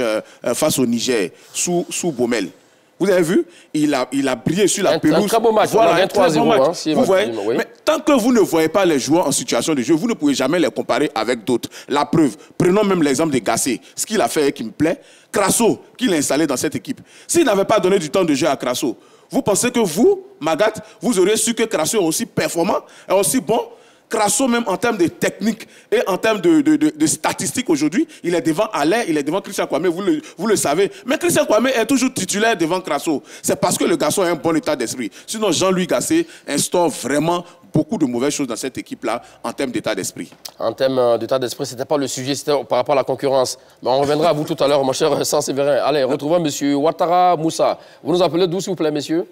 face au Niger, sous Baumel. Vous avez vu, il a brillé sur la pelouse. Un très beau match, voilà, un très bon match. Vous voyez, mais tant que vous ne voyez pas les joueurs en situation de jeu, vous ne pouvez jamais les comparer avec d'autres. La preuve, prenons même l'exemple de Gasset. Ce qu'il a fait et qui me plaît, Crasso, qu'il a installé dans cette équipe. S'il n'avait pas donné du temps de jeu à Crasso, vous pensez que vous, Magat, vous auriez su que Crasso est aussi performant et aussi bon? Crasso, même en termes de technique et en termes de statistiques aujourd'hui, il est devant Alain, il est devant Christian Kwame, vous le savez. Mais Christian Kwame est toujours titulaire devant Crasso. C'est parce que le garçon a un bon état d'esprit. Sinon, Jean-Louis Gasset instaure vraiment beaucoup de mauvaises choses dans cette équipe-là en termes d'état d'esprit. En termes d'état d'esprit, ce n'était pas le sujet, c'était par rapport à la concurrence. Mais on reviendra à vous tout à l'heure, mon cher Saint-Séverin. Allez, retrouvons M. Ouattara Moussa. Vous nous appelez d'où, s'il vous plaît, messieurs?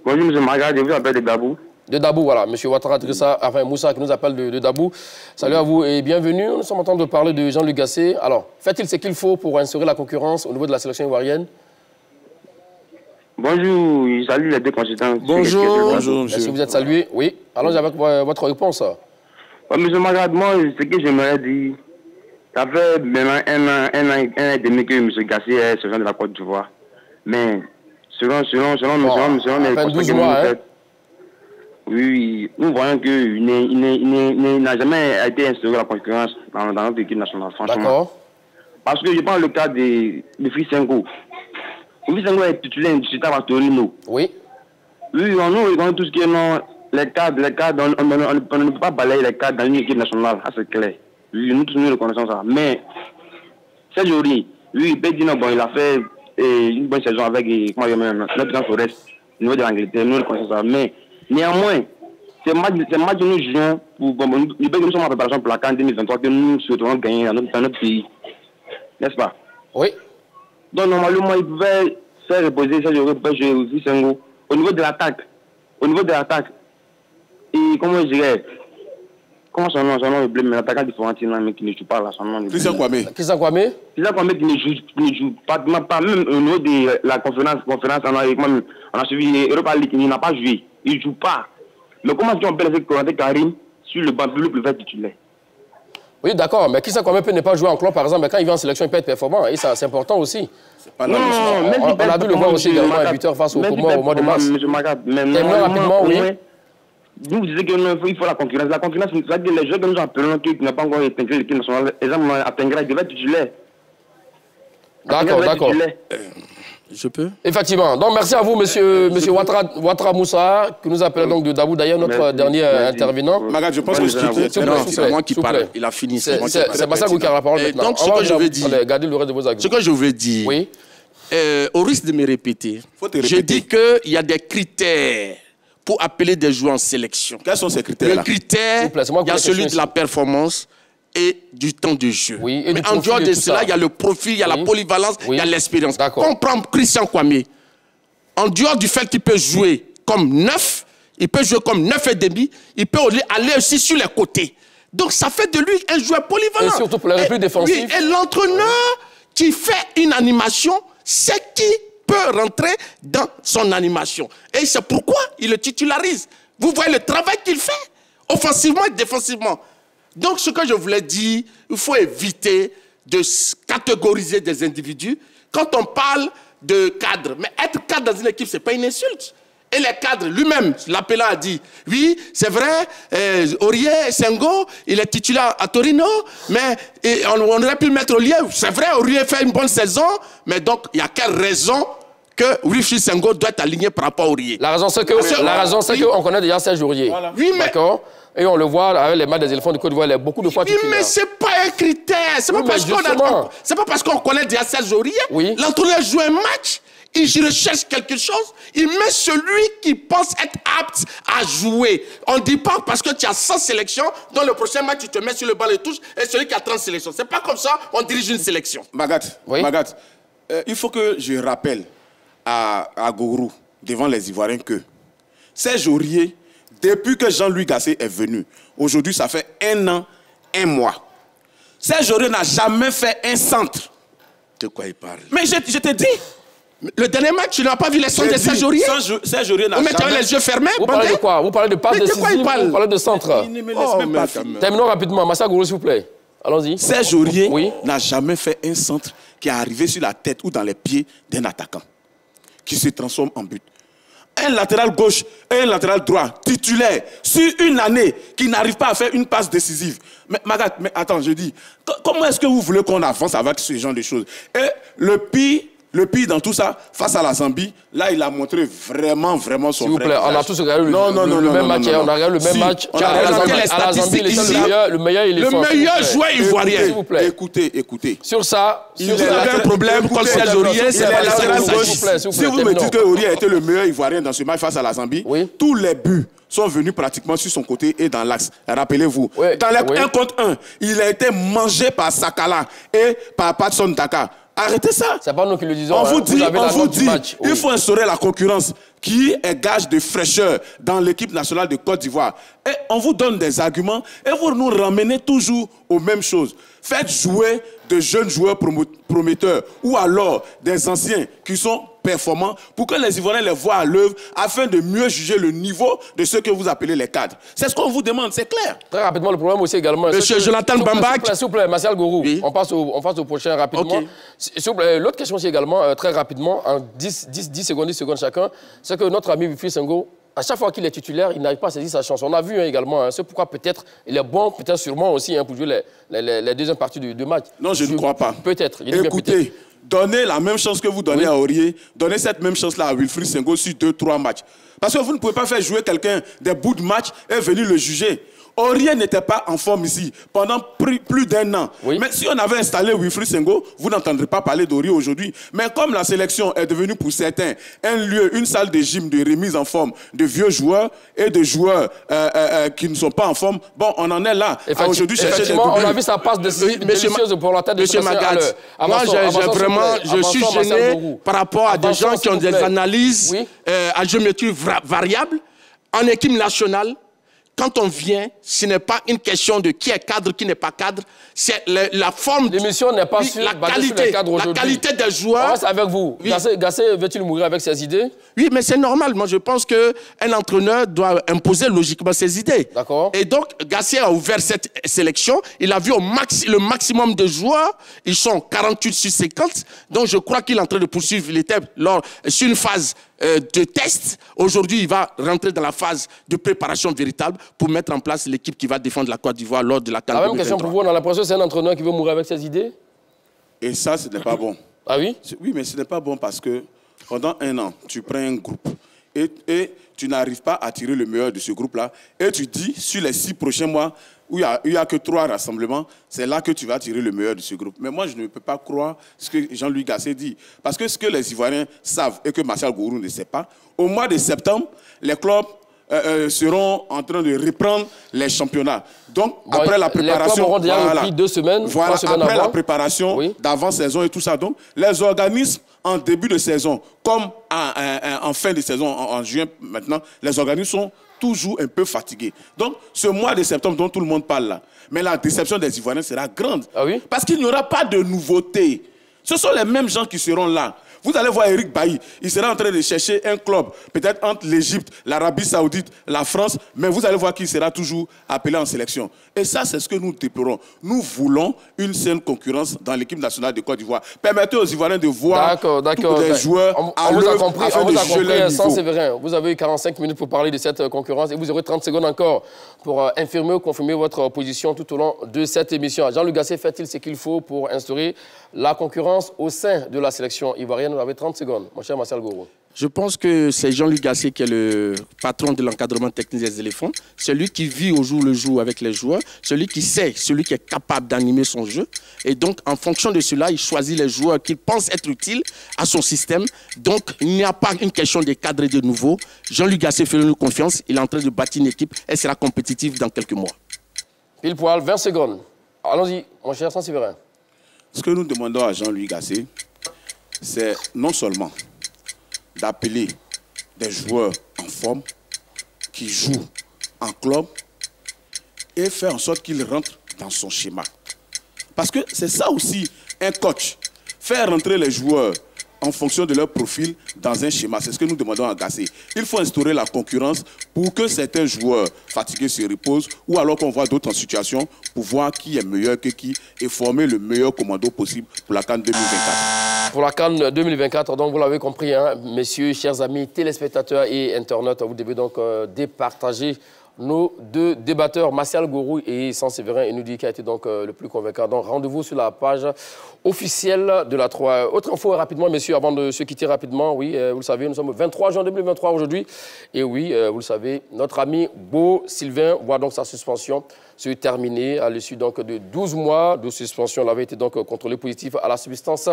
Bonjour, M. Maga, je vous appelle de Dabou. De Dabou, voilà. M. Ouattara Moussa qui nous appelle de Dabou. Salut à vous et bienvenue. Nous sommes en train de parler de Jean-Luc Gasset. Alors, fait-il ce qu'il faut pour instaurer la concurrence au niveau de la sélection ivoirienne? Bonjour, je salue les deux consultants. Bonjour. Est-ce que vous êtes salué? Oui. Allons avec votre réponse. M. Magad, moi, ce que j'aimerais dire, ça fait maintenant un an et demi que M. Gasset est sergent de la Côte d'Ivoire. Mais selon les 12 mois, hein? Oui, nous voyons qu'il n'a jamais été instauré la concurrence dans notre équipe nationale, franchement. D'accord. Parce que je prends le cas de Fils Senghor. Fils Senghor est titulaire indiscutable à Torino. Oui. Oui, nous regardons tout ce qui est non, les cadres, on ne peut pas balayer les cadres dans une équipe nationale, c'est clair. Oui, nous tous nous reconnaissons ça. Mais, Serge Aurier, oui, il peut dire non, bon, il a fait une bonne saison avec notre grand Forest au niveau de l'Angleterre, nous reconnaissons ça. Mais, néanmoins, c'est match que nous jouons nous sommes en préparation pour la CAN 2023 que nous souhaitons gagner dans notre pays. N'est-ce pas? Oui. Donc, normalement, il pouvait faire reposer Serge Aurier, pouvait jouer aussi Senghor. Au niveau de l'attaque, et comment je dirais, comment son nom est l'attaquant du Florentine, mais qui ne joue pas là, son nom. Christian Kwame. Christian Kwame qui ne joue pas même au niveau de la conférence, on a suivi Europa League, il n'a pas joué, il ne joue pas. Mais comment est-ce qu'on peut laisser Konaté Karim sur le banc public le faire titulaire? Oui, d'accord, mais Christian Kwame peut ne pas jouer en club, par exemple, mais quand il vient en sélection, il peut être performant, et ça, c'est important aussi. On a dû le voir aussi également à 8h face au Comores au mois de mars. Terminons rapidement, oui. Vous disiez qu'il faut la concurrence. La concurrence, c'est-à-dire que les joueurs que nous appelons qui n'ont pas encore intégré l'équipe nationale, exemple, Attengra, il devait être titulaire. D'accord. Je peux? Effectivement. Donc, merci à vous, monsieur Ouattara Moussa, qui nous appelle donc de Dabou. D'ailleurs, notre dernier intervenant. Magad, je pense que c'est moi qui parle. Il a fini. C'est Massagou qui a la parole maintenant. Donc, ce que je veux dire... Gardez le reste de vos arguments. Ce que je veux dire... Oui. Au risque de me répéter, je dis qu'il y a des critères pour appeler des joueurs en sélection. Quels sont ces critères-là? Le critère, il y a celui de la performance et du temps de jeu. Oui, mais en dehors de cela, il y a le profil, il y a la polyvalence, il y a l'expérience. On prend Christian Kwame. En dehors du fait qu'il peut jouer comme 9, il peut jouer comme 9,5, il peut aller aussi sur les côtés. Donc ça fait de lui un joueur polyvalent. Et surtout pour les replis défensifs. Oui, et l'entraîneur qui fait une animation, c'est qui peut rentrer dans son animation. Et c'est pourquoi il le titularise. Vous voyez le travail qu'il fait, offensivement et défensivement. Donc, ce que je voulais dire, il faut éviter de catégoriser des individus quand on parle de cadre. Mais être cadre dans une équipe, ce n'est pas une insulte. Et les cadres, lui-même, l'appelant a dit, oui, c'est vrai, Aurier, Senghor, il est titulaire à Torino, mais on aurait pu le mettre au lieu. C'est vrai, Aurier fait une bonne saison, mais donc, il y a quelle raison que Wilfried Senghor doit être aligné par rapport à Aurier? La raison, c'est qu'on connaît déjà Serge Aurier. Voilà. Oui, mais... D'accord. Et on le voit avec les matchs des éléphants du Côte d'Ivoire, il est beaucoup de fois titulaire. Oui, mais ce n'est pas un critère. Ce n'est pas parce qu'on connaît déjà Serge Aurier. Oui. L'entraîneur joue un match, il recherche quelque chose, il met celui qui pense être apte à jouer. On ne dit pas parce que tu as 100 sélections, dans le prochain match, tu te mets sur le banc de touche et celui qui a 30 sélections. Ce n'est pas comme ça on dirige une sélection. Magat, il faut que je rappelle à Gourou, devant les Ivoiriens, que Serge Aurier, depuis que Jean-Louis Gasset est venu, aujourd'hui, ça fait 1 an, 1 mois. Serge Aurier n'a jamais fait un centre. De quoi il parle? Mais je te dis, le dernier match, tu n'as pas vu les centres de Serge Aurier? Serge Aurier n'a jamais... Tu as les yeux fermés? Vous parlez de quoi? Vous parlez de passe décisive? Vous parlez de centre? Il ne me laisse même pas. Terminons rapidement. Massa Gourou, s'il vous plaît. Allons-y. Serge Aurier n'a jamais fait un centre qui est arrivé sur la tête ou dans les pieds d'un attaquant, qui se transforme en but. Un latéral gauche et un latéral droit titulaire sur une année qui n'arrive pas à faire une passe décisive. Mais attends, je dis, comment est-ce que vous voulez qu'on avance avec ce genre de choses? Et le pire, Le pire dans tout ça, face à la Zambie, là, il a montré vraiment son vrai. S'il vous plaît, on a tous regardé le même match. On a regardé le même match. À la Zambie, il était le meilleur éléphant. Le meilleur joueur ivoirien. S'il vous plaît. Écoutez. Sur ça, il avait un problème contre Serge Aurier. Si vous me dites que Aurier a été le meilleur ivoirien dans ce match face à la Zambie, tous les buts sont venus pratiquement sur son côté et dans l'axe. Rappelez-vous, dans les 1 contre 1, il a été mangé par Sakala et par Patson Taka. Arrêtez ça. C'est pas nous qui le disons. On vous dit, il faut instaurer la concurrence qui est gage de fraîcheur dans l'équipe nationale de Côte d'Ivoire. Et on vous donne des arguments et vous nous ramenez toujours aux mêmes choses. Faites jouer de jeunes joueurs prometteurs ou alors des anciens qui sont performants pour que les Ivoiriens les voient à l'œuvre afin de mieux juger le niveau de ce que vous appelez les cadres. C'est ce qu'on vous demande, c'est clair. Très rapidement, le problème aussi également... Monsieur Jonathan Bambak. S'il vous plaît, Martial Gourou, on passe au prochain rapidement. Okay. S'il vous plaît, l'autre question aussi également, très rapidement, en 10 secondes chacun, c'est que notre ami Wilfried Senghor, à chaque fois qu'il est titulaire, il n'arrive pas à saisir sa chance. On a vu également, c'est pourquoi peut-être il est bon, peut-être sûrement aussi pour jouer les deuxièmes parties du match. Non, je ne crois pas. Peut-être. Écoutez, donnez la même chance que vous donnez à Aurier, donnez cette même chance-là à Wilfried Senghor sur 2-3 matchs. Parce que vous ne pouvez pas faire jouer quelqu'un des bouts de match et venir le juger. Aurier n'était pas en forme ici pendant plus d'1 an. Oui. Mais si on avait installé Wilfried Senghor, vous n'entendrez pas parler d'Aurier aujourd'hui. Mais comme la sélection est devenue pour certains un lieu, une salle de gym de remise en forme de vieux joueurs et de joueurs qui ne sont pas en forme, bon, on en est là. Aujourd'hui, chercher des doublés. On a vu sa passe délicieuse pour la tête de Monsieur Magat. Moi, je suis gêné par rapport à des gens qui ont des analyses à géométrie variable en équipe nationale. Quand on vient, ce n'est pas une question de qui est cadre, qui n'est pas cadre. C'est la forme... L'émission n'est pas sur la qualité des joueurs. On reste avec vous. Oui. Gassé veut-il mourir avec ses idées? Oui, mais c'est normal. Moi, je pense qu'un entraîneur doit imposer logiquement ses idées. D'accord. Et donc, Gassé a ouvert cette sélection. Il a vu le maximum de joueurs. Ils sont 48 sur 50. Donc, je crois qu'il est en train de poursuivre l'étape sur une phase de test. Aujourd'hui, il va rentrer dans la phase de préparation véritable pour mettre en place l'équipe qui va défendre la Côte d'Ivoire lors de la CAN 2023. La même question pour vous, on a l'impression que c'est un entraîneur qui veut mourir avec ses idées? Et ça, ce n'est pas bon. Ah oui? Oui, mais ce n'est pas bon parce que pendant 1 an, tu prends un groupe et tu n'arrives pas à tirer le meilleur de ce groupe-là et tu dis, sur les 6 prochains mois, où il n'y a que 3 rassemblements, c'est là que tu vas tirer le meilleur de ce groupe. Mais moi, je ne peux pas croire ce que Jean-Louis Gassé dit. Parce que ce que les Ivoiriens savent et que Martial Gourou ne sait pas, au mois de septembre, les clubs seront en train de reprendre les championnats. Donc, après la préparation... Les clubs auront déjà repris 2 semaines, 3 semaines après avant. La préparation d'avant-saison et tout ça. Donc, les organismes, en début de saison, comme en fin de saison, en juin maintenant, les organismes sont toujours un peu fatigués. Donc, ce mois de septembre dont tout le monde parle là, mais la déception des Ivoiriens sera grande. Ah oui? Parce qu'il n'y aura pas de nouveauté. Ce sont les mêmes gens qui seront là. Vous allez voir Eric Bailly, il sera en train de chercher un club, peut-être entre l'Égypte, l'Arabie Saoudite, la France, mais vous allez voir qu'il sera toujours appelé en sélection. Et ça, c'est ce que nous déplorons. Nous voulons une saine concurrence dans l'équipe nationale de Côte d'Ivoire. Permettez aux Ivoiriens de voir tous les joueurs à l'œuvre afin de juger leur niveau. Séverin, vous avez eu 45 minutes pour parler de cette concurrence et vous aurez 30 secondes encore pour infirmer ou confirmer votre position tout au long de cette émission. Jean-Luc Gassé fait-il ce qu'il faut pour instaurer la concurrence au sein de la sélection ivoirienne? Vous avez 30 secondes, mon cher Martial Gourou. Je pense que c'est Jean-Luc Gassé qui est le patron de l'encadrement technique des éléphants, celui qui vit au jour le jour avec les joueurs, celui qui sait, celui qui est capable d'animer son jeu. Et donc, en fonction de cela, il choisit les joueurs qu'il pense être utiles à son système. Donc, il n'y a pas une question de cadre et de nouveau. Jean-Luc Gassé fait nous confiance, il est en train de bâtir une équipe, elle sera compétitive dans quelques mois. Pile poil, 20 secondes. Allons-y, mon cher Saint-Séverin. Ce que nous demandons à Jean-Louis Gassé, c'est non seulement d'appeler des joueurs en forme qui jouent en club et faire en sorte qu'ils rentrent dans son schéma. Parce que c'est ça aussi un coach, faire rentrer les joueurs en fonction de leur profil dans un schéma. C'est ce que nous demandons à Gassé. Il faut instaurer la concurrence pour que certains joueurs fatigués se reposent ou alors qu'on voit d'autres en situation pour voir qui est meilleur que qui et former le meilleur commando possible pour la CAN 2024. Pour la CAN 2024, donc vous l'avez compris, hein, messieurs, chers amis téléspectateurs et internautes, vous devez donc départager nos deux débatteurs, Martial Gorou et Saint-Séverin, et nous dit qui a été donc le plus convaincant. Donc rendez-vous sur la page officielle de la 3. Autre info rapidement, messieurs, avant de se quitter rapidement. Oui, vous le savez, nous sommes le 23 juin 2023 aujourd'hui. Et oui, vous le savez, notre ami Beau Sylvain voit donc sa suspension se terminer à l'issue donc de 12 mois de suspension. Il avait été donc contrôlé positif à la substance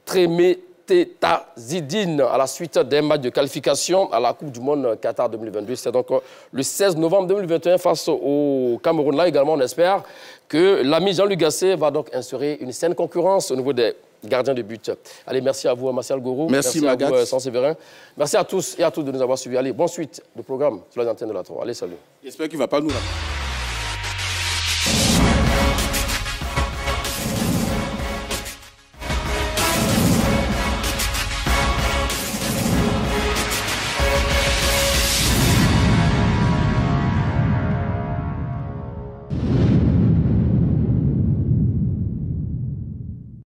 trémététazidine à la suite d'un match de qualification à la Coupe du Monde Qatar 2022. C'est donc le 16 novembre 2021 face au Cameroun. Là également, on espère que l'ami Jean-Luc Gasset va donc instaurer une saine concurrence au niveau des gardiens de but. Allez, merci à vous, Martial Gorou. Merci à vous, Saint-Séverin. Merci à tous et à toutes de nous avoir suivis. Allez, bonne suite de programme sur les antennes de la 3. Allez, salut. J'espère qu'il ne va pas nous rater.